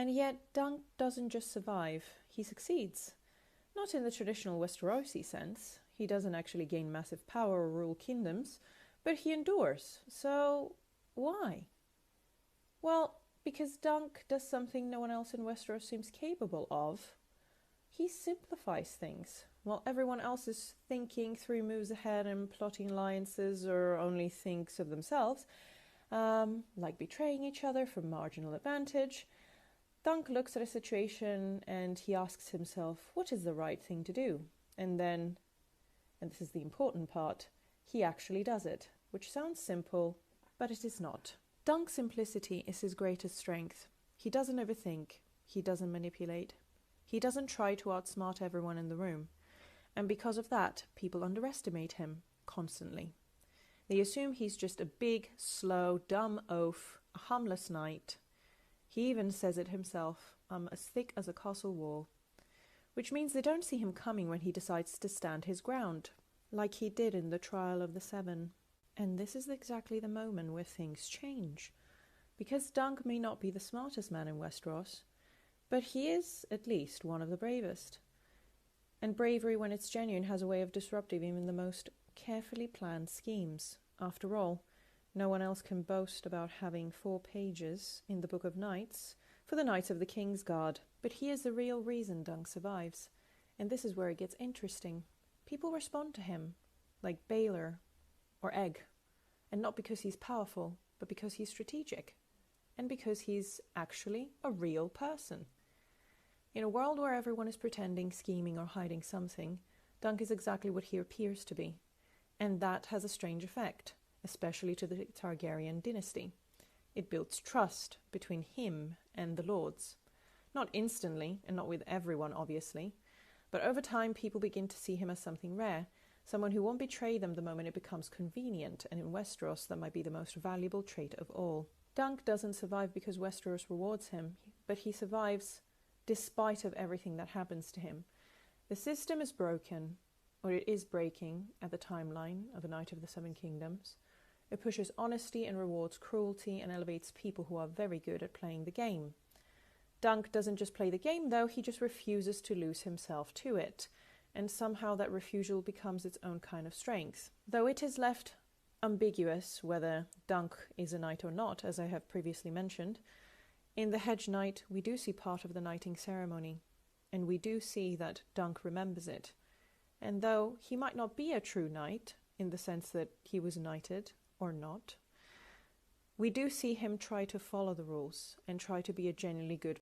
And yet Dunk doesn't just survive, he succeeds. Not in the traditional Westerosi sense. He doesn't actually gain massive power or rule kingdoms, but he endures. So, why? Well, because Dunk does something no one else in Westeros seems capable of. He simplifies things. While everyone else is thinking through moves ahead and plotting alliances or only thinks of themselves, like betraying each other for marginal advantage, Dunk looks at a situation and he asks himself, what is the right thing to do? And then, and this is the important part, he actually does it, which sounds simple, but it is not. Dunk's simplicity is his greatest strength. He doesn't overthink. He doesn't manipulate. He doesn't try to outsmart everyone in the room. And because of that, people underestimate him constantly. They assume he's just a big, slow, dumb oaf, a harmless knight. He even says it himself, I'm as thick as a castle wall. Which means they don't see him coming when he decides to stand his ground, like he did in the Trial of the Seven. And this is exactly the moment where things change. Because Dunk may not be the smartest man in Westeros, but he is at least one of the bravest. And bravery, when it's genuine, has a way of disrupting even the most carefully planned schemes. After all, no one else can boast about having 4 pages in the Book of Knights for the Knights of the King's Guard. But he is the real reason Dunk survives. And this is where it gets interesting. People respond to him, like Baylor or Egg. And not because he's powerful, but because he's strategic. And because he's actually a real person. In a world where everyone is pretending, scheming, or hiding something, Dunk is exactly what he appears to be. And that has a strange effect, especially to the Targaryen dynasty. It builds trust between him and the lords. Not instantly, and not with everyone, obviously, but over time people begin to see him as something rare, someone who won't betray them the moment it becomes convenient, and in Westeros that might be the most valuable trait of all. Dunk doesn't survive because Westeros rewards him, but he survives despite of everything that happens to him. The system is broken, or it is breaking at the timeline of the Night of the Seven Kingdoms. It pushes honesty and rewards cruelty and elevates people who are very good at playing the game. Dunk doesn't just play the game, though, he just refuses to lose himself to it. And somehow that refusal becomes its own kind of strength. Though it is left ambiguous whether Dunk is a knight or not, as I have previously mentioned, in the Hedge Knight we do see part of the knighting ceremony, and we do see that Dunk remembers it. And though he might not be a true knight, in the sense that he was knighted or not, we do see him try to follow the rules and try to be a genuinely good